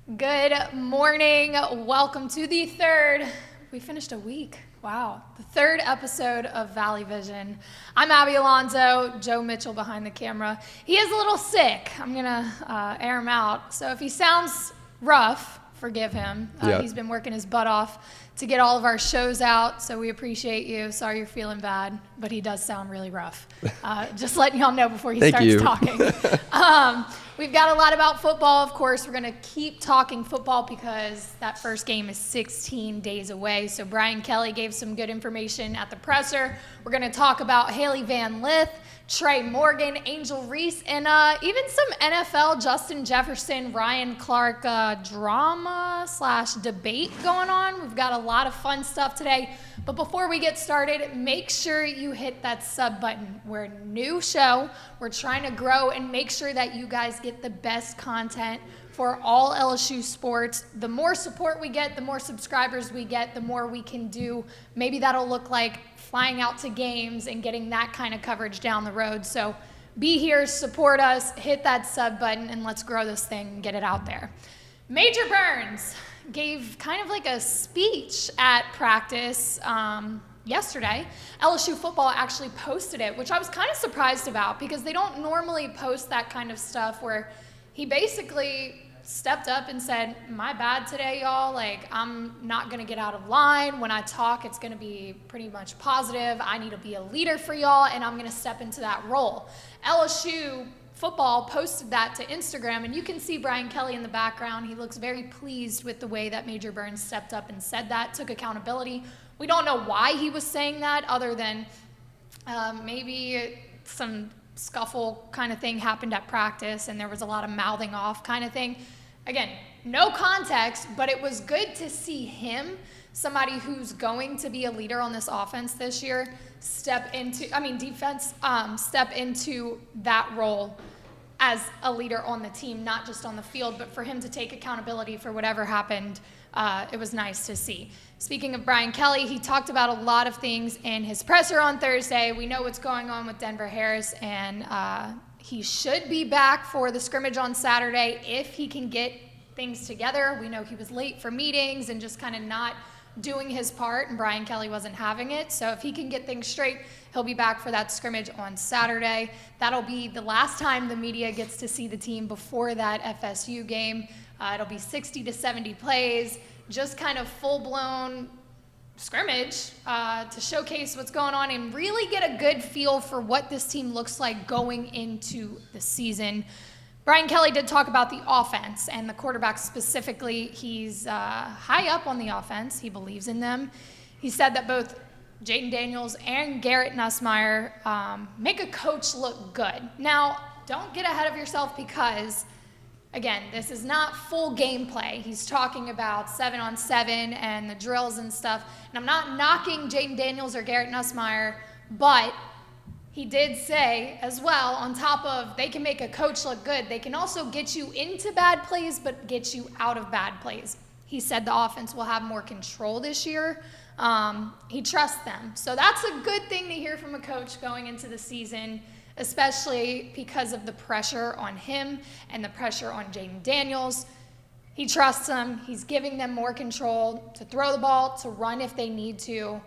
Good morning. Welcome to the third. We finished a week. Wow. The third episode of Valley Vision. I'm Abby Alonzo, Joe Mitchell behind the camera. He is a little sick. I'm going to air him out. So if he sounds rough, forgive him. He's been working his butt off to get all of our shows out, so we appreciate you. Sorry you're feeling bad, but he does sound really rough. Just letting y'all know before he starts talking. We've got a lot about football, of course. We're going to keep talking football because that first game is 16 days away. So Brian Kelly gave some good information at the presser. We're going to talk about Hailey Van Lith, Tre Morgan, Angel Reese, and even some NFL Justin Jefferson, Ryan Clark drama/debate going on. We've got a lot of fun stuff today. But before we get started, make sure you hit that sub button. We're a new show. We're trying to grow and make sure that you guys get the best content for all LSU sports. The more support we get, the more subscribers we get, the more we can do. Maybe that'll look like flying out to games and getting that kind of coverage down the road. So be here, support us, hit that sub button, and let's grow this thing and get it out there. Major Burns gave kind of like a speech at practice yesterday. LSU football actually posted it, which I was kind of surprised about because they don't normally post that kind of stuff where he basically stepped up and said, my bad today, y'all. Like, I'm not going to get out of line. When I talk, it's going to be pretty much positive. I need to be a leader for y'all, and I'm going to step into that role. LSU football posted that to Instagram, and you can see Brian Kelly in the background. He looks very pleased with the way that Major Burns stepped up and said that, took accountability. We don't know why he was saying that other than maybe some scuffle kind of thing happened at practice and there was a lot of mouthing off kind of thing. Again, no context, but it was good to see him, somebody who's going to be a leader on this offense this year, step into that role as a leader on the team, not just on the field, but for him to take accountability for whatever happened. It was nice to see. Speaking of Brian Kelly, he talked about a lot of things in his presser on Thursday. We know what's going on with Denver Harris, and he should be back for the scrimmage on Saturday if he can get things together. We know he was late for meetings and just kind of not doing his part, and Brian Kelly wasn't having it. So if he can get things straight, he'll be back for that scrimmage on Saturday. That'll be the last time the media gets to see the team before that FSU game. It'll be 60 to 70 plays, just kind of full-blown scrimmage to showcase what's going on and really get a good feel for what this team looks like going into the season. Brian Kelly did talk about the offense and the quarterback specifically. He's high up on the offense. He believes in them. He said that both Jayden Daniels and Garrett Nussmeier make a coach look good. Now, don't get ahead of yourself because, again, this is not full gameplay. He's talking about 7-on-7 and the drills and stuff. And I'm not knocking Jayden Daniels or Garrett Nussmeier, but he did say as well, on top of they can make a coach look good, they can also get you into bad plays but get you out of bad plays. He said the offense will have more control this year. He trusts them. So that's a good thing to hear from a coach going into the season, especially because of the pressure on him and the pressure on Jayden Daniels. He trusts them. He's giving them more control to throw the ball, to run if they need to.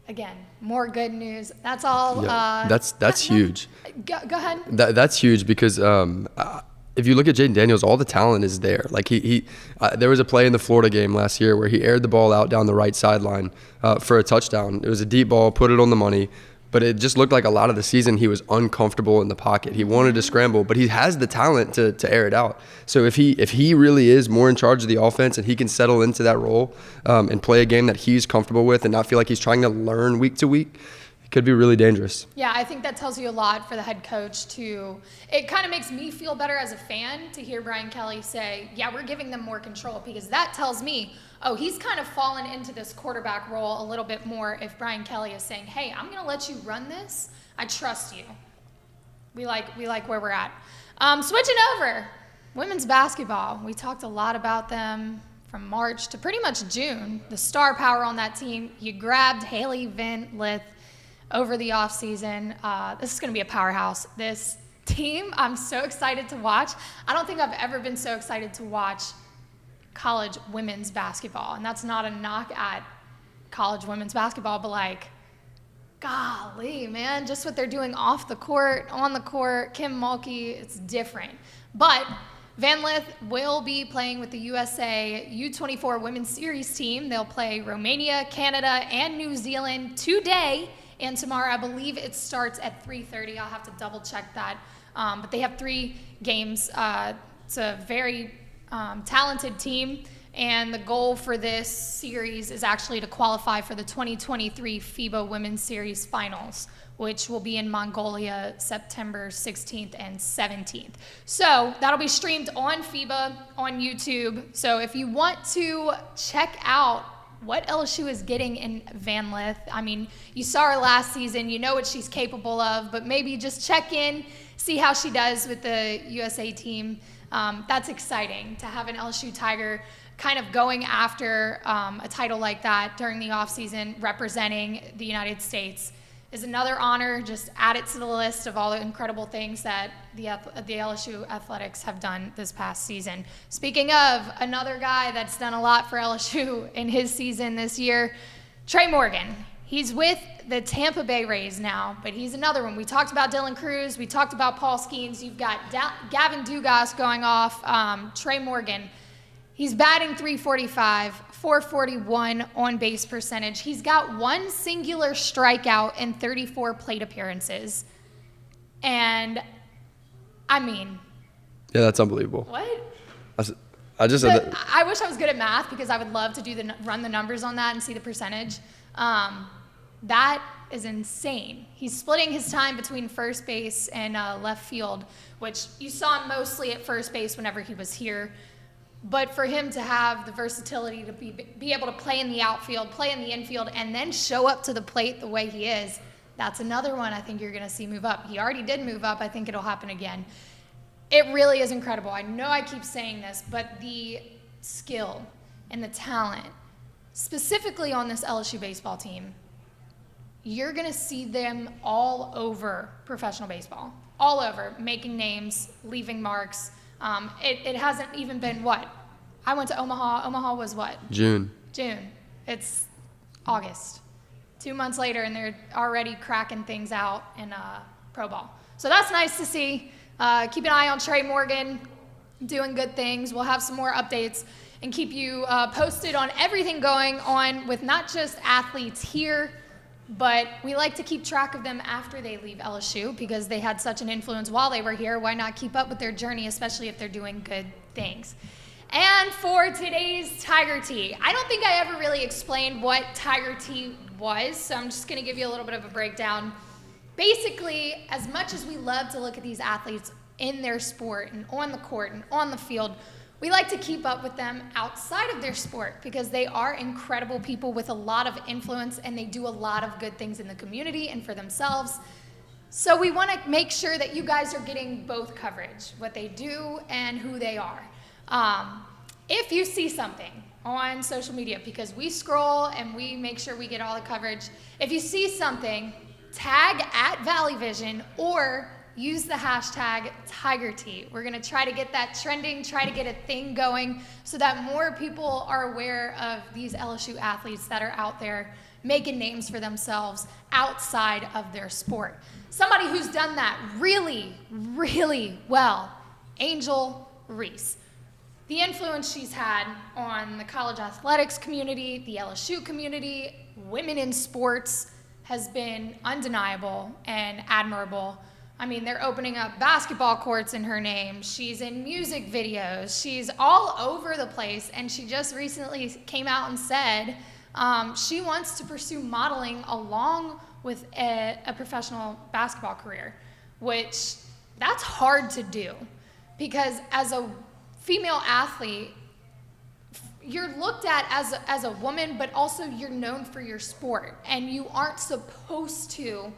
Again, more good news. That's all. Yeah, that's huge. Go ahead. That's huge because if you look at Jayden Daniels, all the talent is there. Like there was a play in the Florida game last year where he aired the ball out down the right sideline for a touchdown. It was a deep ball, put it on the money. But it just looked like a lot of the season he was uncomfortable in the pocket. He wanted to scramble, but he has the talent to air it out. So if he really is more in charge of the offense and he can settle into that role and play a game that he's comfortable with and not feel like he's trying to learn week to week, it could be really dangerous. Yeah, I think that tells you a lot for the head coach it kind of makes me feel better as a fan to hear Brian Kelly say, yeah, we're giving them more control, because that tells me, oh, he's kind of fallen into this quarterback role a little bit more if Brian Kelly is saying, hey, I'm going to let you run this. I trust you. We like where we're at. Switching over, women's basketball. We talked a lot about them from March to pretty much June. The star power on that team. You grabbed Hailey Van Lith over the offseason. This is going to be a powerhouse. This team, I'm so excited to watch. I don't think I've ever been so excited to watch college women's basketball. And that's not a knock at college women's basketball, but like, golly, man, just what they're doing off the court, on the court, Kim Mulkey, it's different. But Van Lith will be playing with the USA U24 Women's Series team. They'll play Romania, Canada, and New Zealand today and tomorrow. I believe it starts at 3:30. I'll have to double check that. But they have 3 games. It's a very talented team. And the goal for this series is actually to qualify for the 2023 FIBA Women's Series Finals, which will be in Mongolia September 16th and 17th. So that'll be streamed on FIBA on YouTube. So if you want to check out what LSU is getting in Van Lith, I mean, you saw her last season, you know what she's capable of, but maybe just check in, see how she does with the USA team. That's exciting to have an LSU Tiger kind of going after a title like that during the offseason, representing the United States is another honor. Just add it to the list of all the incredible things that the LSU athletics have done this past season. Speaking of another guy that's done a lot for LSU in his season this year, Tre Morgan. He's with the Tampa Bay Rays now, but he's another one. We talked about Dylan Cruz. We talked about Paul Skeens. You've got Gavin Dugas going off. Tre Morgan. He's batting .345, .441 on-base percentage. He's got 1 singular strikeout in 34 plate appearances. And, I mean... Yeah, that's unbelievable. What? I just said that. I wish I was good at math because I would love to run the numbers on that and see the percentage. That is insane. He's splitting his time between first base and left field, which you saw him mostly at first base whenever he was here. But for him to have the versatility to be able to play in the outfield, play in the infield, and then show up to the plate the way he is, that's another one I think you're going to see move up. He already did move up. I think it'll happen again. It really is incredible. I know I keep saying this, but the skill and the talent, specifically on this LSU baseball team, you're going to see them all over professional baseball, all over, making names, leaving marks. It hasn't even been what? I went to Omaha. Omaha was what? June. It's August. 2 months later, and they're already cracking things out in pro ball. So that's nice to see. Keep an eye on Tre Morgan doing good things. We'll have some more updates and keep you posted on everything going on with not just athletes here, but we like to keep track of them after they leave LSU because they had such an influence while they were here. Why not keep up with their journey, especially if they're doing good things? And for today's Tiger Tea, I don't think I ever really explained what Tiger Tea was, so I'm just going to give you a little bit of a breakdown. Basically, as much as we love to look at these athletes in their sport and on the court and on the field, we like to keep up with them outside of their sport because they are incredible people with a lot of influence and they do a lot of good things in the community and for themselves. So we want to make sure that you guys are getting both coverage, what they do and who they are. If you see something on social media, because we scroll and we make sure we get all the coverage, if you see something, tag at Valley Vision or use the hashtag TigerT. We're going to try to get that trending, try to get a thing going so that more people are aware of these LSU athletes that are out there making names for themselves outside of their sport. Somebody who's done that really, really well, Angel Reese. The influence she's had on the college athletics community, the LSU community, women in sports has been undeniable and admirable. I mean, they're opening up basketball courts in her name. She's in music videos. She's all over the place. And she just recently came out and said she wants to pursue modeling along with a professional basketball career, which that's hard to do because as a female athlete, you're looked at as a woman, but also you're known for your sport. And you aren't supposed to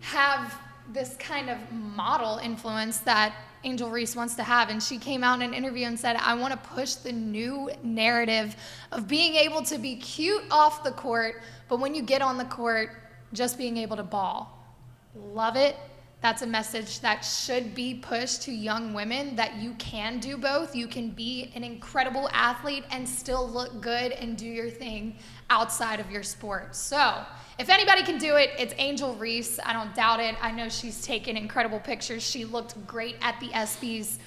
have this kind of model influence that Angel Reese wants to have. And she came out in an interview and said, I want to push the new narrative of being able to be cute off the court, but when you get on the court, just being able to ball. Love it. That's a message that should be pushed to young women, that you can do both. You can be an incredible athlete and still look good and do your thing outside of your sport. So if anybody can do it, it's Angel Reese. I don't doubt it. I know she's taken incredible pictures. She looked great at the ESPYs.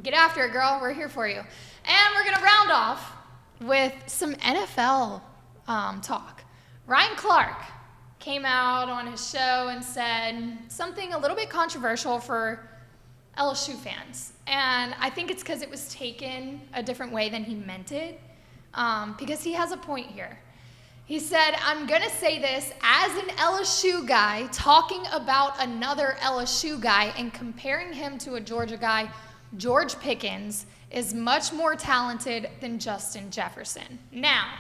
Get after it, girl. We're here for you. And we're going to round off with some NFL talk. Ryan Clark came out on his show and said something a little bit controversial for LSU fans. And I think it's because it was taken a different way than he meant it, because he has a point here. He said, I'm going to say this as an LSU guy talking about another LSU guy and comparing him to a Georgia guy. George Pickens is much more talented than Justin Jefferson. Now,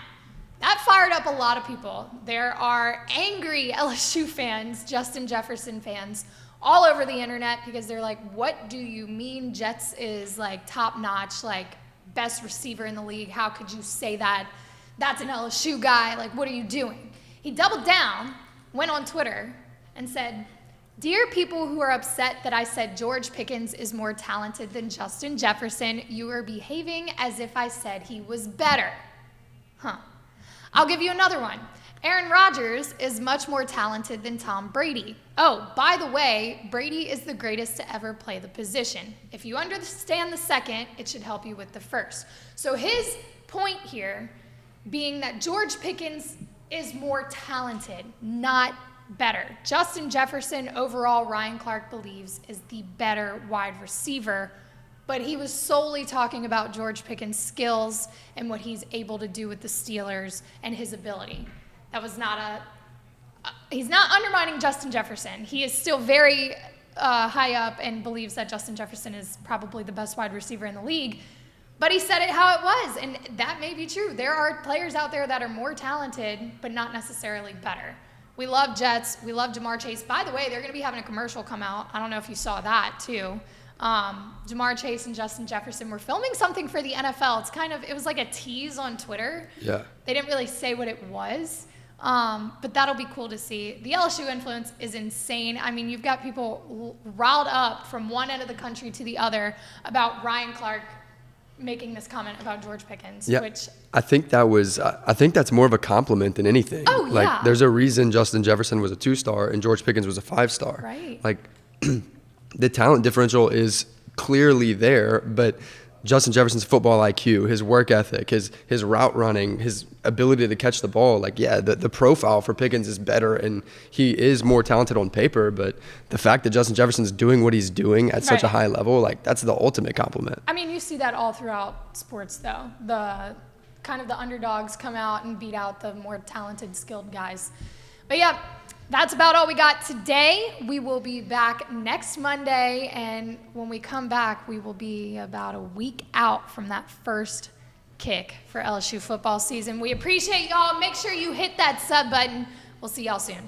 that fired up a lot of people. There are angry LSU fans, Justin Jefferson fans, all over the internet because they're like, what do you mean Jets is like top notch, like best receiver in the league? How could you say that? That's an LSU guy. Like, what are you doing? He doubled down, went on Twitter and said, dear people who are upset that I said George Pickens is more talented than Justin Jefferson, you are behaving as if I said he was better. I'll give you another one. Aaron Rodgers is much more talented than Tom Brady. Oh, by the way, Brady is the greatest to ever play the position. If you understand the second, it should help you with the first. So his point here being that George Pickens is more talented, not better. Justin Jefferson, overall, Ryan Clark believes, is the better wide receiver. But he was solely talking about George Pickens' skills and what he's able to do with the Steelers and his ability. That was not he's not undermining Justin Jefferson. He is still very high up and believes that Justin Jefferson is probably the best wide receiver in the league. But he said it how it was, and that may be true. There are players out there that are more talented, but not necessarily better. We love Jets. We love Jamar Chase. By the way, they're going to be having a commercial come out. I don't know if you saw that, too. Jamar Chase and Justin Jefferson were filming something for the NFL. It was like a tease on Twitter. Yeah. They didn't really say what it was, but that'll be cool to see. The LSU influence is insane. I mean, you've got people riled up from one end of the country to the other about Ryan Clark making this comment about George Pickens, which I think that's more of a compliment than anything. Oh, yeah. Like, there's a reason Justin Jefferson was a 2-star and George Pickens was a 5-star. Right. Like, the talent differential is clearly there, but Justin Jefferson's football IQ, his work ethic, his route running, his ability to catch the ball, the profile for Pickens is better, and he is more talented on paper, but the fact that Justin Jefferson's doing what he's doing at such a high level, that's the ultimate compliment. I mean, you see that all throughout sports, though. The underdogs come out and beat out the more talented, skilled guys. But yeah, that's about all we got today. We will be back next Monday, and when we come back, we will be about a week out from that first kick for LSU football season. We appreciate y'all. Make sure you hit that sub button. We'll see y'all soon.